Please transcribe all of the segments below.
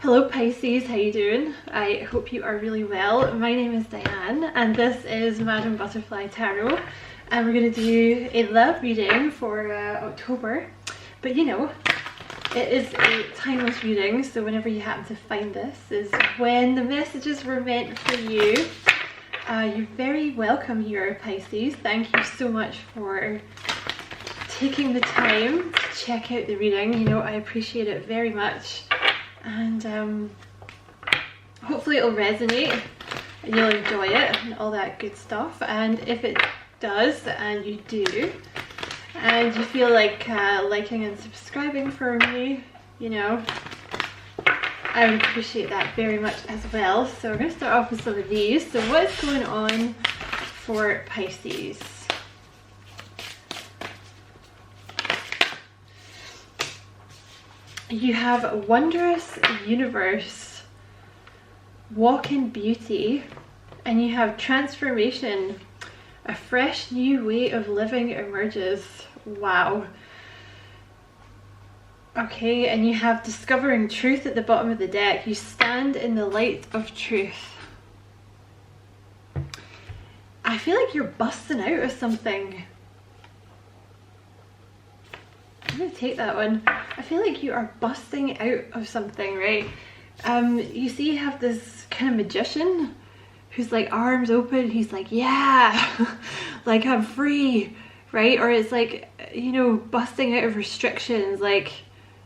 Hello Pisces, how you doing? I hope you are really well. My name is Diane and this is Madam Butterfly Tarot, and we're going to do a love reading for October. But you know, it is a timeless reading, so whenever you happen to find this is when the messages were meant for you. You're very welcome here, Pisces. Thank you so much for taking the time to check out the reading. You know, I appreciate it very much. And hopefully it'll resonate and you'll enjoy it and all that good stuff. And if it does, and you do, and you feel like liking and subscribing for me, you know, I would appreciate that very much as well. So we're going to start off with some of these. So what is going on for Pisces? You have a wondrous universe, walk in beauty, and you have transformation. A fresh new way of living emerges. Wow. Okay, and you have discovering truth at the bottom of the deck. You stand in the light of truth. I feel like you're busting out of something. I'm going to take that one. I feel like you are busting out of something, right? You see you have this kind of magician who's like arms open. He's like, yeah, like I'm free, right? Or it's like, you know, busting out of restrictions, like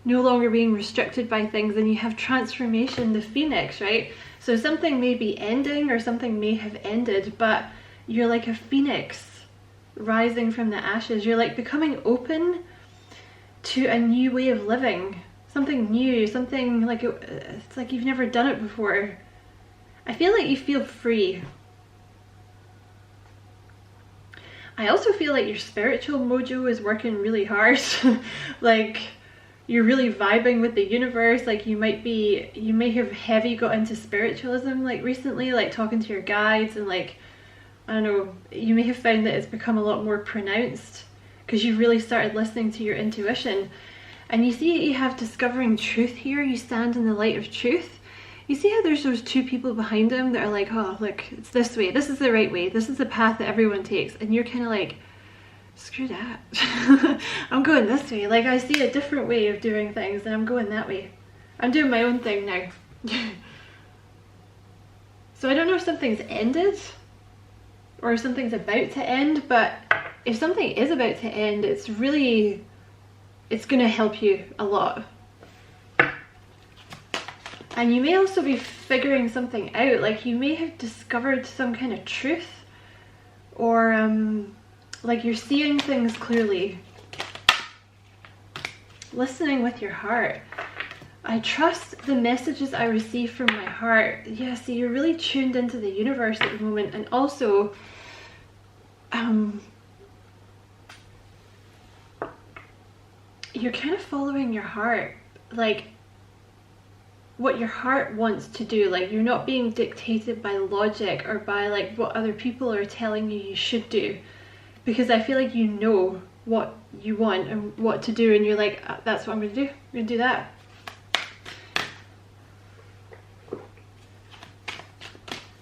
no longer being restricted by things. And you have transformation, the phoenix, right? So something may be ending or something may have ended, but you're like a phoenix rising from the ashes. You're like becoming open to a new way of living, something new, something like it's like you've never done it before. I feel like you feel free. I also feel like your spiritual mojo is working really hard. Like you're really vibing with the universe. Like you may have heavy got into spiritualism like recently, like talking to your guides, and like, I don't know, you may have found that it's become a lot more pronounced because you really started listening to your intuition. And you see you have discovering truth here. You stand in the light of truth. You see how there's those two people behind him that are like, oh look, it's this way, this is the right way, this is the path that everyone takes, and you're kind of like, screw that. I'm going this way. Like I see a different way of doing things and I'm going that way. I'm doing my own thing now. So I don't know if something's ended or if something's about to end, but if something is about to end, it's going to help you a lot. And you may also be figuring something out, like you may have discovered some kind of truth, or like you're seeing things clearly. Listening with your heart. I trust the messages I receive from my heart. Yeah, see, you're really tuned into the universe at the moment, and also you're kind of following your heart, like what your heart wants to do. Like you're not being dictated by logic or by like what other people are telling you should do, because I feel like you know what you want and what to do, and you're like, that's what I'm gonna do, I'm gonna do that.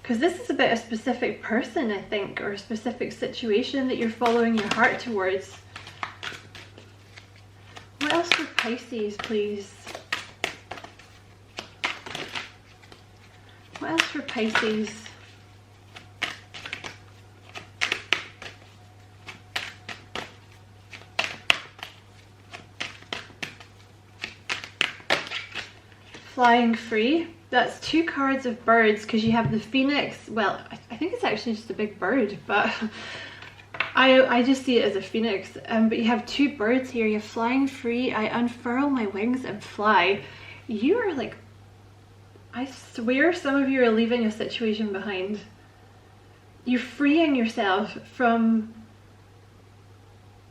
Because this is about a specific person, I think, or a specific situation that you're following your heart towards. What else for Pisces, please? What else for Pisces? Flying free. That's two cards of birds, because you have the phoenix. Well, I think it's actually just a big bird, but I just see it as a phoenix. But you have two birds here. You have flying free. I unfurl my wings and fly. You are like, I swear some of you are leaving a situation behind. You're freeing yourself from,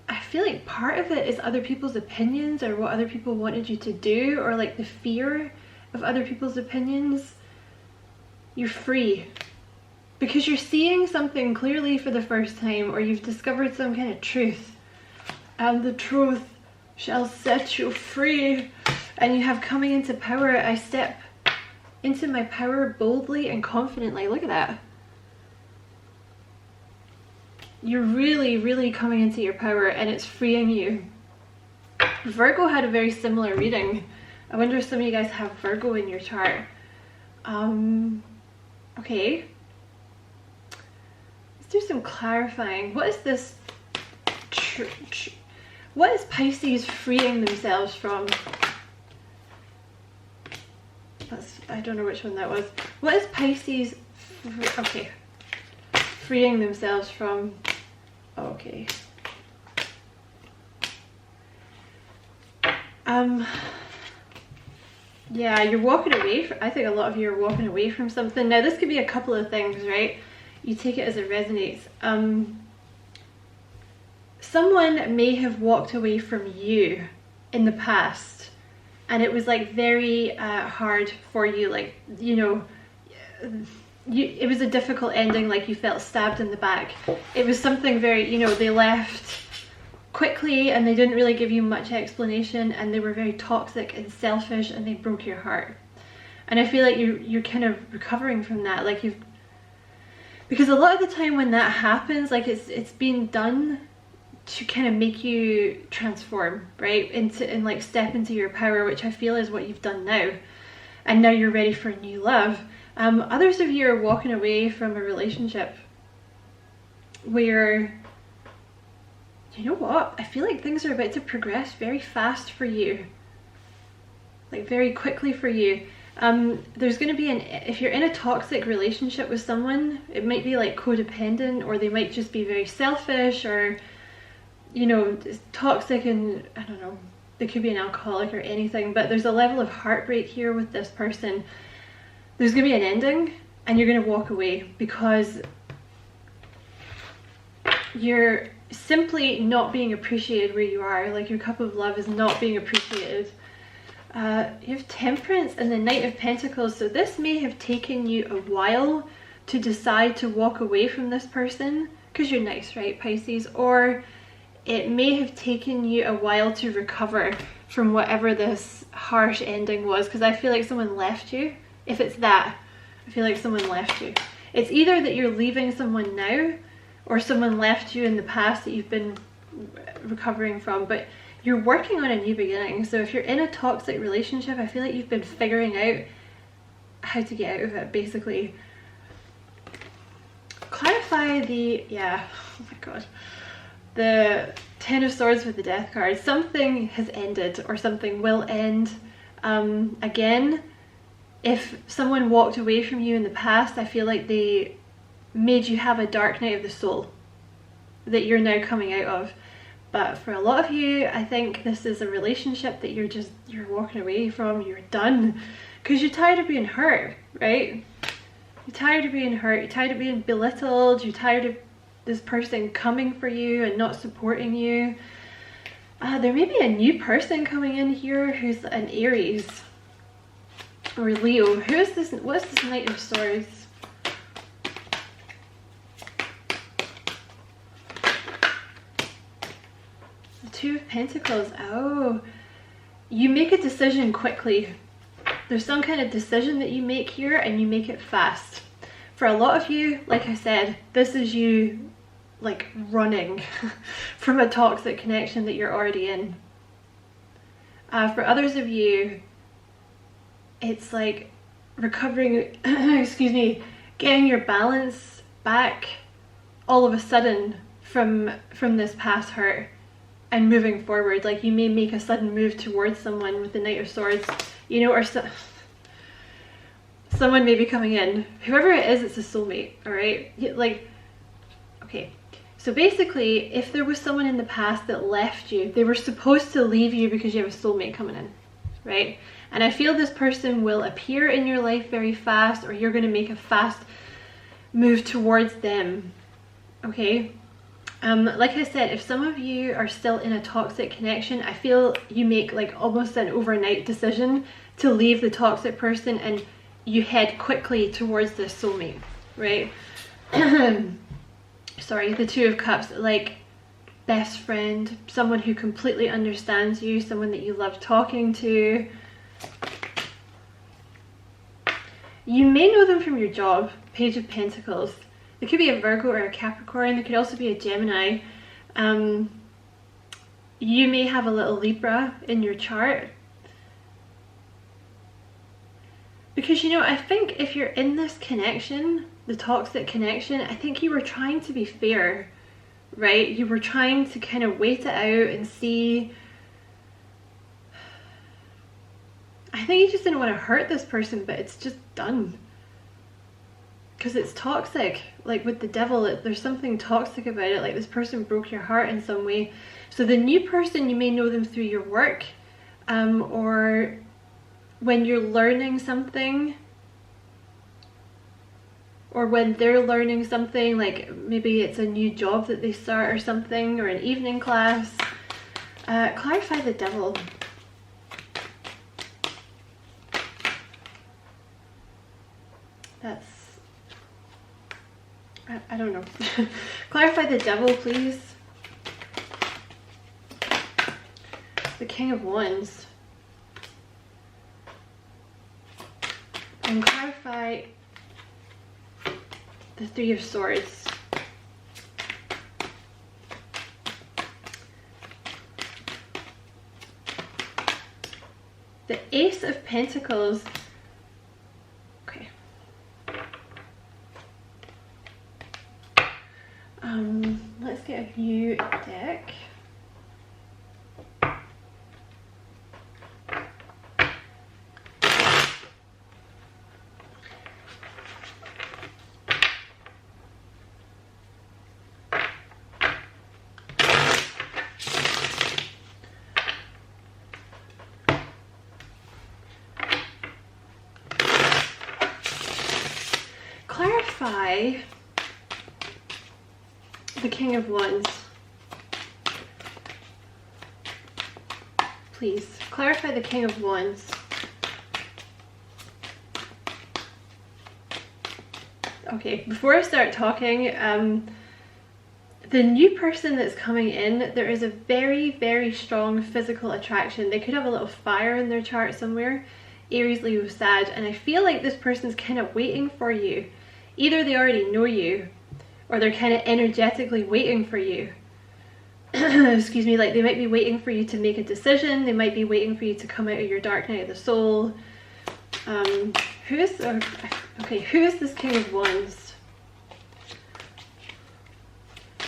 I feel like part of it is other people's opinions or what other people wanted you to do, or like the fear of other people's opinions. You're free because you're seeing something clearly for the first time, or you've discovered some kind of truth, and the truth shall set you free. And you have coming into power. I step into my power boldly and confidently. Look at that. You're really, really coming into your power, and it's freeing you. Virgo had a very similar reading. I wonder if some of you guys have Virgo in your chart. Okay. Let's do some clarifying. What is this? What is Pisces freeing themselves from? I don't know which one that was. What is Pisces? Okay. Freeing themselves from. Okay. Yeah, you're walking away. I think a lot of you are walking away from something. Now, this could be a couple of things, right? You take it as it resonates. Someone may have walked away from you in the past, and it was like very hard for you. Like, you know, it was a difficult ending. Like, you felt stabbed in the back. It was something very, you know, they left quickly and they didn't really give you much explanation, and they were very toxic and selfish, and they broke your heart. And I feel like you're kind of recovering from that, like because a lot of the time when that happens, like it's being done to kind of make you transform, right, and like step into your power, which I feel is what you've done now. And now you're ready for new love. Others of you are walking away from a relationship where, you know what, I feel like things are about to progress very fast for you, like very quickly for you. There's going to be if you're in a toxic relationship with someone, it might be like codependent, or they might just be very selfish, or, you know, toxic, and I don't know, they could be an alcoholic or anything, but there's a level of heartbreak here with this person. There's going to be an ending, and you're going to walk away because you're simply not being appreciated where you are. Like, your cup of love is not being appreciated. You have Temperance and the Knight of Pentacles, so this may have taken you a while to decide to walk away from this person, because you're nice, right, Pisces? Or it may have taken you a while to recover from whatever this harsh ending was, because I feel like someone left you. If it's that, I feel like someone left you. It's either that you're leaving someone now, or someone left you in the past that you've been recovering from, but you're working on a new beginning. So if you're in a toxic relationship, I feel like you've been figuring out how to get out of it, basically. Clarify the, yeah, oh my god, the Ten of Swords with the Death card. Something has ended, or something will end. Again, if someone walked away from you in the past, I feel like they made you have a dark night of the soul that you're now coming out of. But for a lot of you, I think this is a relationship that you're walking away from. You're done because you're tired of being hurt, right? You're tired of being hurt. You're tired of being belittled. You're tired of this person coming for you and not supporting you. There may be a new person coming in here who's an Aries or Leo. Who is this? What is this Knight of Swords? Two of Pentacles. Oh, you make a decision quickly. There's some kind of decision that you make here, and you make it fast. For a lot of you, like I said, this is you like running from a toxic connection that you're already in. For others of you, it's like recovering, excuse me, getting your balance back all of a sudden from this past hurt. And moving forward, like you may make a sudden move towards someone with the Knight of Swords, you know, or someone may be coming in. Whoever it is, it's a soulmate, all right? Like, okay, so basically, if there was someone in the past that left you, they were supposed to leave you because you have a soulmate coming in, right? And I feel this person will appear in your life very fast, or you're going to make a fast move towards them, okay? Like I said, if some of you are still in a toxic connection, I feel you make like almost an overnight decision to leave the toxic person, and you head quickly towards this soulmate, right? Sorry, the Two of Cups, like best friend, someone who completely understands you, someone that you love talking to. You may know them from your job, Page of Pentacles. They could be a Virgo or a Capricorn. They could also be a Gemini. You may have a little Libra in your chart. Because, you know, I think if you're in this connection, the toxic connection, I think you were trying to be fair, right? You were trying to kind of wait it out and see. I think you just didn't want to hurt this person, but it's just done. Because it's toxic. Like with the devil, there's something toxic about it. Like this person broke your heart in some way. So the new person, you may know them through your work, or when you're learning something, or when they're learning something, like maybe it's a new job that they start or something, or an evening class. Clarify the devil. That's, I don't know. Clarify the devil, please. The King of Wands. And clarify the Three of Swords. The Ace of Pentacles. Okay. Let's get a new deck. Clarify the King of Wands. Please, clarify the King of Wands. Okay, before I start talking, the new person that's coming in, there is a very, very strong physical attraction. They could have a little fire in their chart somewhere. Aries, Leo, Sag, and I feel like this person's kind of waiting for you. Either they already know you, or they're kind of energetically waiting for you. Excuse me, like they might be waiting for you to make a decision. They might be waiting for you to come out of your dark night of the soul. Who is this King of Wands?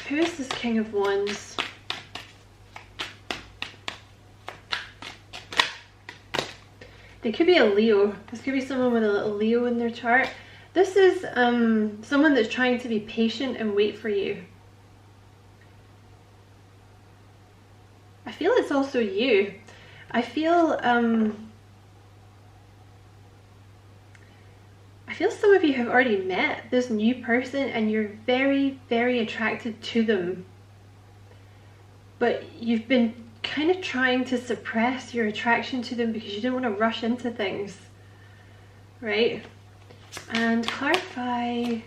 Who is this King of Wands? They could be a Leo. This could be someone with a little Leo in their chart. This is someone that's trying to be patient and wait for you. I feel it's also you. I feel some of you have already met this new person and you're very, very attracted to them. But you've been kind of trying to suppress your attraction to them because you don't want to rush into things, right? And clarify,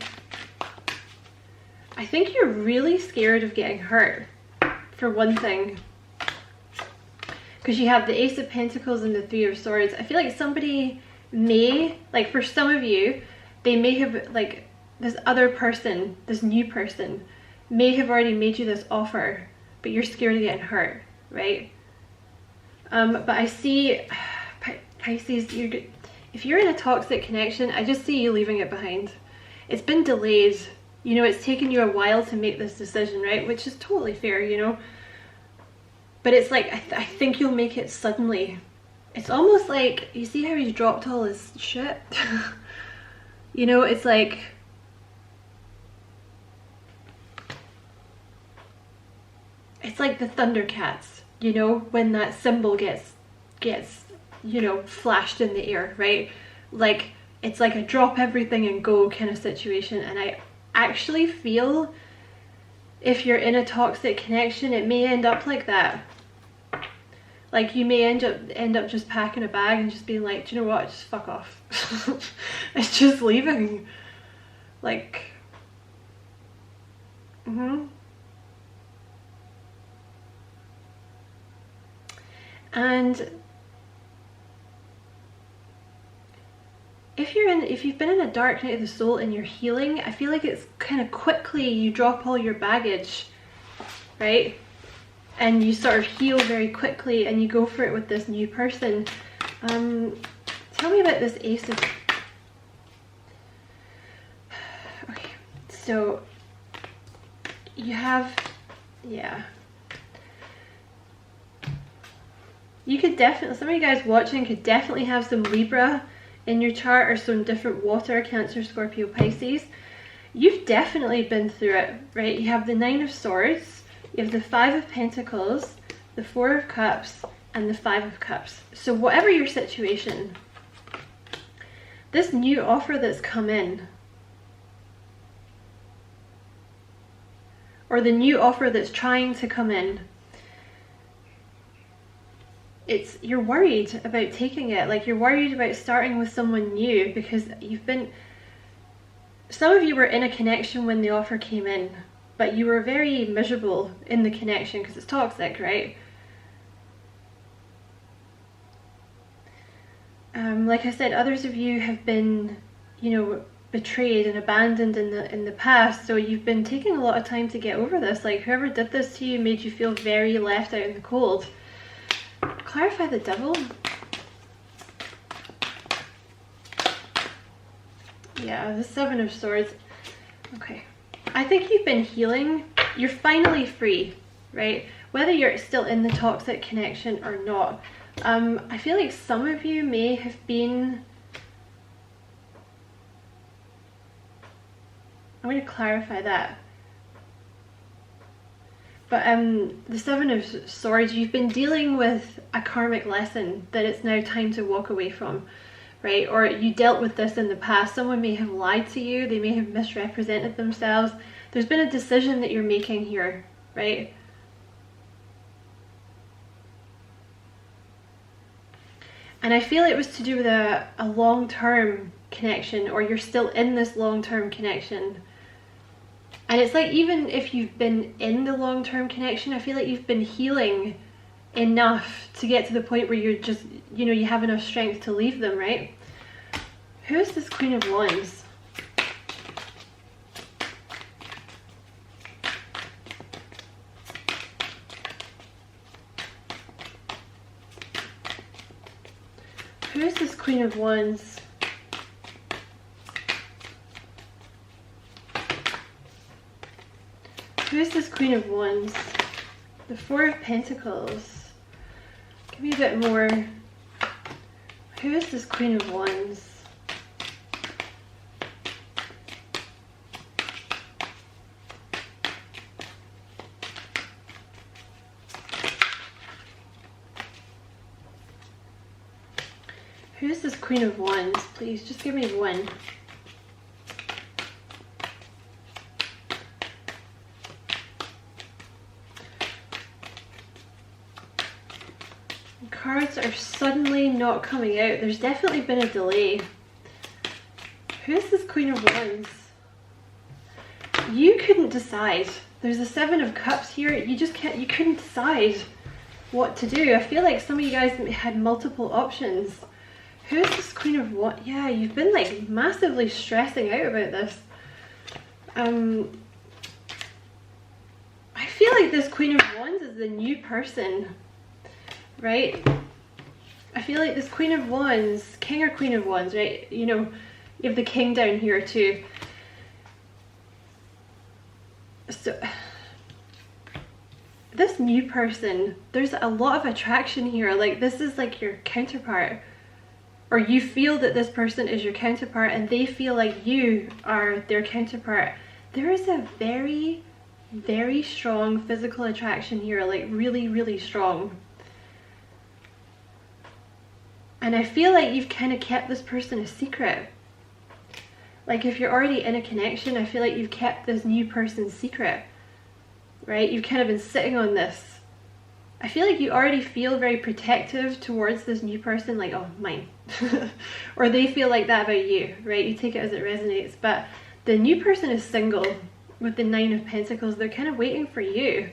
I think you're really scared of getting hurt, for one thing, because you have the Ace of Pentacles and the Three of Swords. I feel like somebody may, like for some of you, they may have, like this other person, this new person may have already made you this offer, but you're scared of getting hurt, right? But I see, Pisces, if you're in a toxic connection, I just see you leaving it behind. It's been delayed. You know, it's taken you a while to make this decision, right? Which is totally fair, you know? But it's like, I think you'll make it suddenly. It's almost like, you see how he's dropped all his shit? You know, it's like, it's like the Thundercats, you know, when that symbol gets, you know, flashed in the air, right? Like, it's like a drop everything and go kind of situation. And I actually feel if you're in a toxic connection, it may end up like that. Like you may end up just packing a bag and just being like, do you know what, just fuck off. It's just leaving. Like, And if you've been in a dark night of the soul and you're healing, I feel like it's kind of quickly you drop all your baggage, right? And you sort of heal very quickly and you go for it with this new person. Tell me about this Ace of... Okay, so you have, yeah. You could definitely, some of you guys watching could definitely have some Libra in your chart, or some different water, Cancer, Scorpio, Pisces. You've definitely been through it, right? You have the Nine of Swords, you have the Five of Pentacles, the Four of Cups, and the Five of Cups. So whatever your situation, this new offer that's come in, or the new offer that's trying to come in, you're worried about taking it. Like, you're worried about starting with someone new because some of you were in a connection when the offer came in, but you were very miserable in the connection because it's toxic, right? Like I said, others of you have been, you know, betrayed and abandoned in the past, so you've been taking a lot of time to get over this. Like, whoever did this to you made you feel very left out in the cold. Clarify the Devil. Yeah, the Seven of Swords. Okay, I think you've been healing. You're finally free, right? Whether you're still in the toxic connection or not. I feel like some of you may have been... I'm going to clarify that. But the Seven of Swords, you've been dealing with a karmic lesson that it's now time to walk away from, right? Or you dealt with this in the past. Someone may have lied to you. They may have misrepresented themselves. There's been a decision that you're making here, right? And I feel it was to do with a long-term connection, or you're still in this long-term connection. And it's like, even if you've been in the long-term connection, I feel like you've been healing enough to get to the point where you're just, you know, you have enough strength to leave them, right? Who is this Queen of Wands? Who is this Queen of Wands? Who is this Queen of Wands? The Four of Pentacles. Give me a bit more. Who is this Queen of Wands? Who is this Queen of Wands? Please, just give me one. Cards are suddenly not coming out. There's definitely been a delay. Who is this Queen of Wands? You couldn't decide. There's a Seven of Cups here. You just can't, you couldn't decide what to do. I feel like some of you guys had multiple options. Who is this Queen of Wands? Yeah, you've been like massively stressing out about this. I feel like this Queen of Wands is the new person, right? I feel like this Queen of Wands, King or Queen of Wands, right? You know, you have the King down here too. So, this new person, there's a lot of attraction here. Like, this is like your counterpart. Or you feel that this person is your counterpart and they feel like you are their counterpart. There is a very, very strong physical attraction here. Like, really, really strong. And I feel like you've kind of kept this person a secret. Like, if you're already in a connection, I feel like you've kept this new person's secret, right? You've kind of been sitting on this. I feel like you already feel very protective towards this new person, like, oh, mine. Or they feel like that about you, right? You take it as it resonates. But the new person is single with the Nine of Pentacles. They're kind of waiting for you.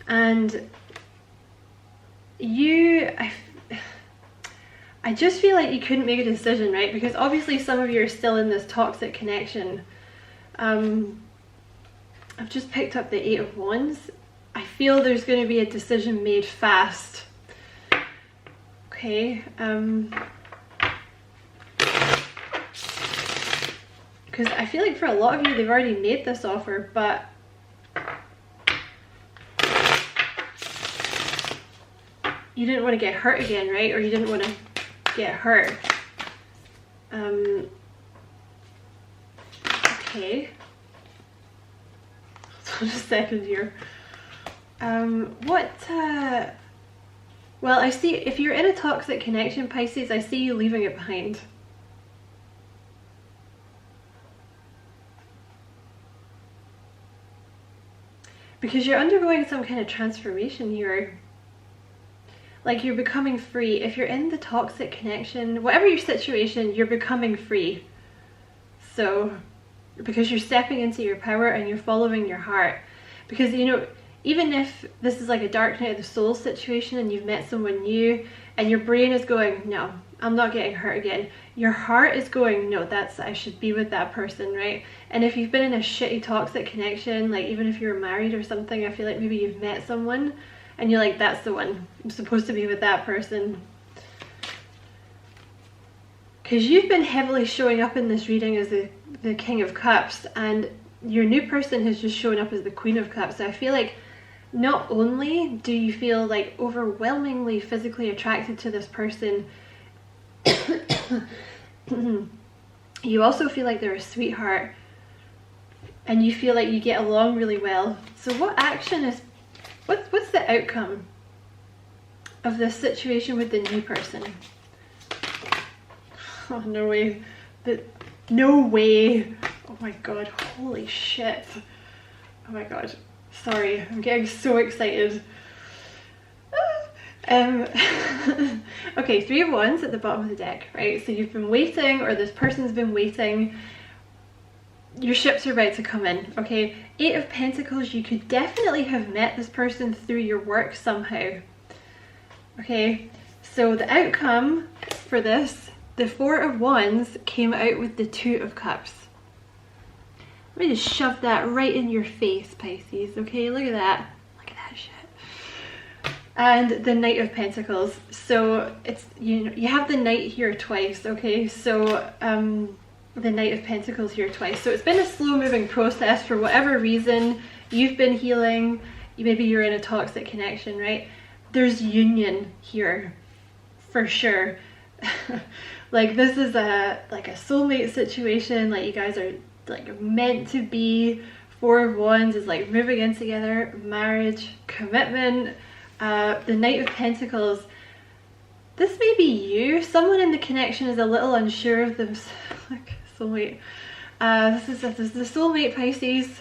And you... I I just feel like you couldn't make a decision, right? Because obviously some of you are still in this toxic connection. I've just picked up the 8 of Wands. I feel there's going to be a decision made fast. Okay. Because I feel like for a lot of you, they've already made this offer, but you didn't want to get hurt again, right? Or you didn't want to get hurt. Okay. Hold on a second here. Well, I see if you're in a toxic connection, Pisces, I see you leaving it behind. Because you're undergoing some kind of transformation here. Like you're becoming free. If you're in the toxic connection, whatever your situation, you're becoming free. So, because you're stepping into your power and you're following your heart. Because, you know, even if this is like a dark night of the soul situation and you've met someone new and your brain is going, no, I'm not getting hurt again. Your heart is going, no, I should be with that person, right? And if you've been in a shitty toxic connection, like even if you're married or something, I feel like maybe you've met someone and you're like, that's the one. I'm supposed to be with that person. Because you've been heavily showing up in this reading as the King of Cups, and your new person has just shown up as the Queen of Cups. So I feel like not only do you feel like overwhelmingly physically attracted to this person, you also feel like they're a sweetheart and you feel like you get along really well. So what action is, what's the outcome of this situation with the new person? Oh, no way. No way. Oh my god, holy shit. Oh my god. Sorry, I'm getting so excited. Okay, 3 of Wands at the bottom of the deck, right? So you've been waiting, or this person's been waiting. Your ships are about to come in, okay? 8 of Pentacles, you could definitely have met this person through your work somehow. Okay, so the outcome for this, the 4 of Wands came out with the 2 of Cups. Let me just shove that right in your face, Pisces, okay? Look at that. Look at that shit. And the Knight of Pentacles. So it's, you know, you have the Knight here twice, okay? So the Knight of Pentacles here twice. So it's been a slow moving process for whatever reason. You've been healing. Maybe you're in a toxic connection, right? There's union here for sure. Like this is like a soulmate situation. Like you guys are like meant to be. 4 of Wands is like moving in together, marriage, commitment. The Knight of Pentacles, this may be you. Someone in the connection is a little unsure of themselves. Like soulmate. This is the soulmate, Pisces.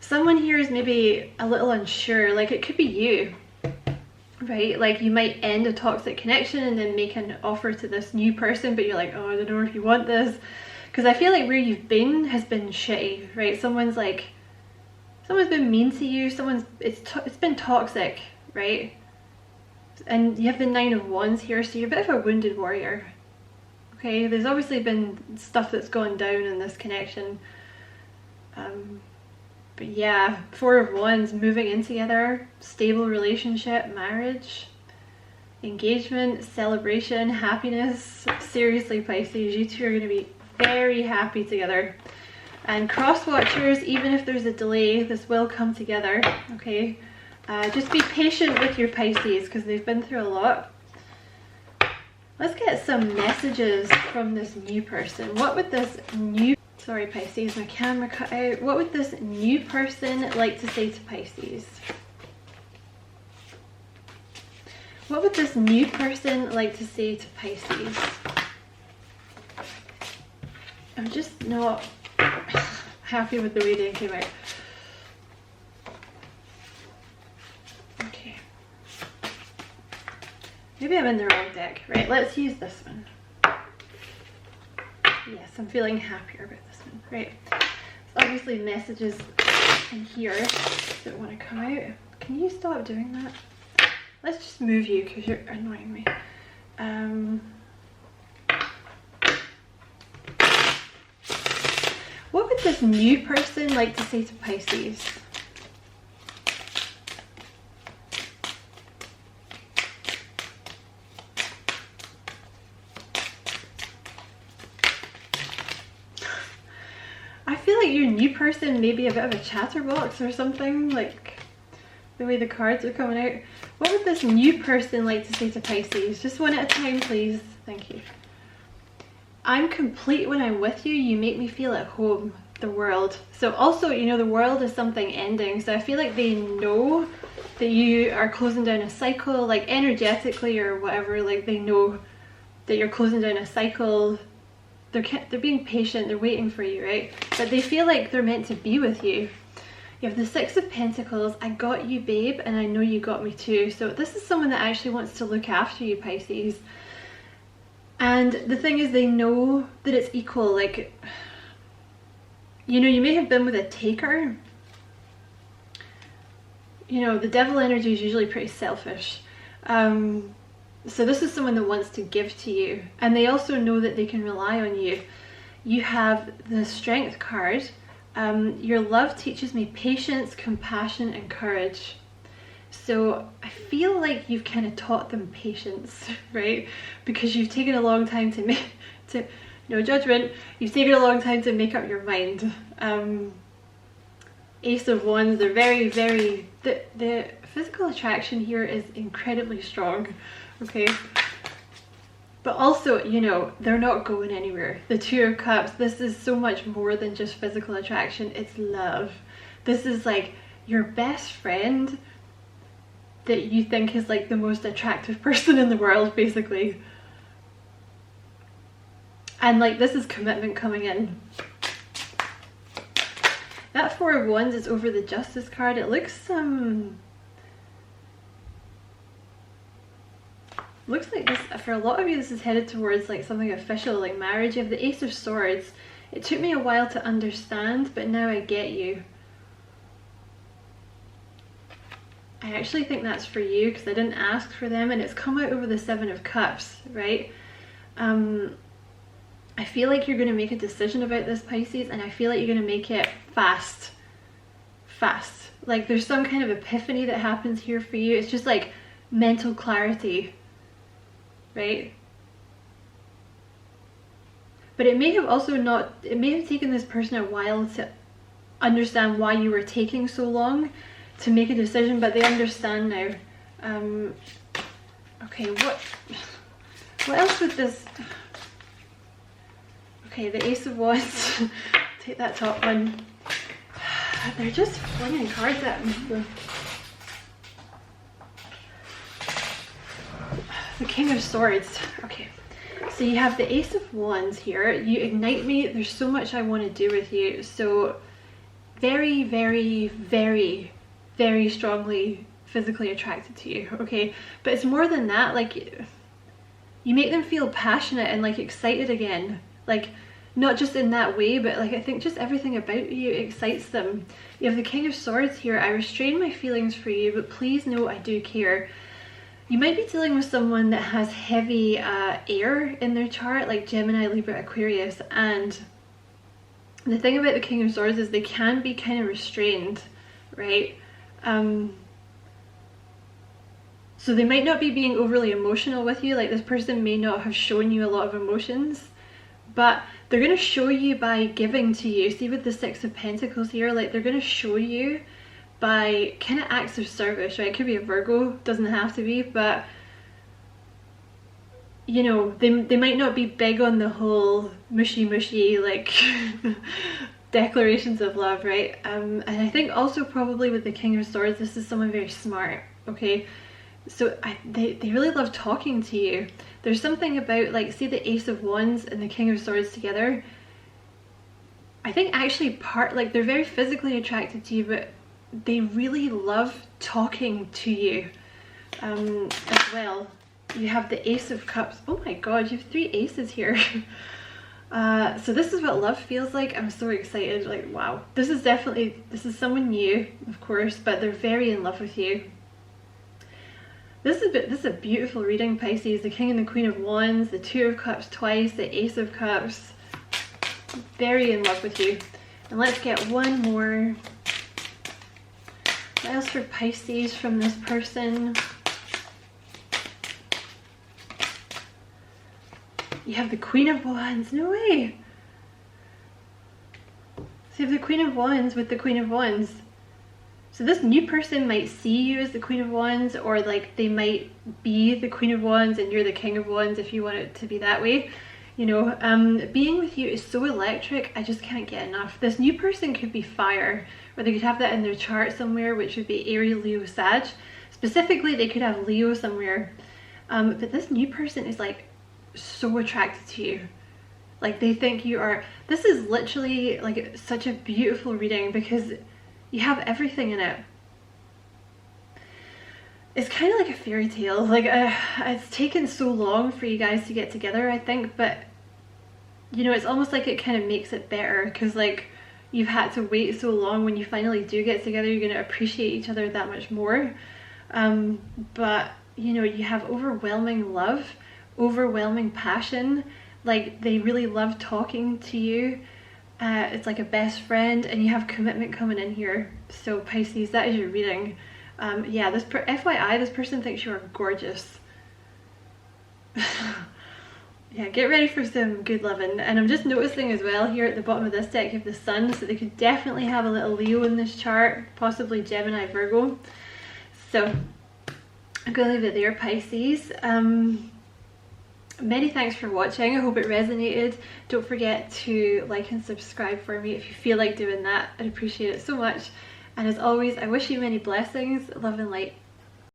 Someone here is maybe a little unsure. Like it could be you, right? Like you might end a toxic connection and then make an offer to this new person, but you're like, oh, I don't know if you want this. Because I feel like where you've been has been shitty, right? Someone's been mean to you. It's been toxic, right? And you have the 9 of Wands here, so you're a bit of a wounded warrior. Okay, there's obviously been stuff that's gone down in this connection. But yeah, 4 of Wands, moving in together, stable relationship, marriage, engagement, celebration, happiness. Seriously, Pisces, you two are going to be very happy together. And cross watchers, even if there's a delay, this will come together, okay? Just be patient with your Pisces because they've been through a lot. Let's get some messages from this new person. What would this new... Sorry, Pisces, my camera cut out. What would this new person like to say to Pisces? What would this new person like to say to Pisces? I'm just not happy with the way they came out. Okay. Maybe I'm in the wrong deck. Right, let's use this one. Yes, I'm feeling happier about this one. Right. There's obviously messages in here that want to come out. Can you stop doing that? Let's just move you because you're annoying me. would this new person like to say to Pisces? I feel like your new person may be a bit of a chatterbox or something, like the way the cards are coming out. What would this new person like to say to Pisces? Just one at a time, please. Thank you. I'm complete when I'm with you. You make me feel at home. The world. So also, you know, the world is something ending. So I feel like they know that you are closing down a cycle, like energetically or whatever. Like they know that you're closing down a cycle. They're being patient. They're waiting for you, right? But they feel like they're meant to be with you. You have the Six of Pentacles. I got you, babe, and I know you got me too. So this is someone that actually wants to look after you, Pisces. And the thing is, they know that it's equal. Like, you know, you may have been with a taker. You know, the devil energy is usually pretty selfish. So this is someone that wants to give to you. And they also know that they can rely on you. You have the Strength card. Your love teaches me patience, compassion, and courage. So I feel like you've kind of taught them patience, right? Because you've taken a long time to make, no judgment, you've taken a long time to make up your mind. Ace of Wands, they're very, very, the physical attraction here is incredibly strong, okay? But also, you know, they're not going anywhere. The Two of Cups, this is so much more than just physical attraction, it's love. This is like your best friend that you think is like the most attractive person in the world, basically. And like, this is commitment coming in. That Four of Wands is over the Justice card. It looks looks like this, for a lot of you, this is headed towards like something official, like marriage. You have the Ace of Swords. It took me a while to understand, but now I get you. I actually think that's for you because I didn't ask for them, and it's come out over the Seven of Cups, right? I feel like you're going to make a decision about this, Pisces, and I feel like you're going to make it fast. Like there's some kind of epiphany that happens here for you. It's just like mental clarity, right? But it may have also not, it may have taken this person a while to understand why you were taking so long to make a decision, but they understand now. Okay, what else would this, okay, the Ace of Wands, take that top one. They're just flinging cards at me. The King of Swords, okay. So you have the Ace of Wands here. You ignite me, there's so much I want to do with you. So very, very, very, very strongly physically attracted to you, okay? But it's more than that, like you make them feel passionate and like excited again, like not just in that way, but like I think just everything about you excites them. You have the King of Swords here. I restrain my feelings for you, but please know I do care. You might be dealing with someone that has heavy air in their chart, like Gemini, Libra, Aquarius, and the thing about the King of Swords is they can be kind of restrained, right? So they might not be being overly emotional with you, like this person may not have shown you a lot of emotions, but they're going to show you by giving to you. See with the Six of Pentacles here, like they're going to show you by kind of acts of service, right? It could be a Virgo, doesn't have to be, but you know, they might not be big on the whole mushy like declarations of love, right? And I think also probably with the King of Swords, this is someone very smart, okay? So they really love talking to you. There's something about, like, see the Ace of Wands and the King of Swords together. I think actually like they're very physically attracted to you, but they really love talking to you as well. You have the Ace of Cups. Oh my god, you have 3 aces here. So this is what love feels like. I'm so excited, like wow. This is someone new, of course, but they're very in love with you. This is a beautiful reading, Pisces. The King and the Queen of Wands, the Two of Cups twice, the Ace of Cups. Very in love with you. And let's get one more. What else for Pisces from this person? You have the Queen of Wands. No way. So you have the Queen of Wands with the Queen of Wands. So this new person might see you as the Queen of Wands, or like they might be the Queen of Wands and you're the King of Wands if you want it to be that way. You know, being with you is so electric, I just can't get enough. This new person could be fire, or they could have that in their chart somewhere, which would be Aries, Leo, Sag. Specifically, they could have Leo somewhere. But this new person is like so attracted to you. Like they think you are. This is literally like such a beautiful reading because you have everything in it. It's kind of like a fairy tale. Like it's taken so long for you guys to get together, I think, but you know, it's almost like it kind of makes it better because like you've had to wait so long. When you finally do get together, you're going to appreciate each other that much more. But you know, you have overwhelming love, overwhelming passion. Like they really love talking to you. It's like a best friend, and you have commitment coming in here. So Pisces, that is your reading. Yeah, this FYI, this person thinks you are gorgeous. Yeah, get ready for some good loving. And I'm just noticing as well here at the bottom of this deck you have the sun, so they could definitely have a little Leo in this chart, possibly Gemini, Virgo. So I'm going to leave it there, Pisces. Many thanks for watching. I hope it resonated. Don't forget to like and subscribe for me if you feel like doing that. I'd appreciate it so much. And as always, I wish you many blessings, love and light.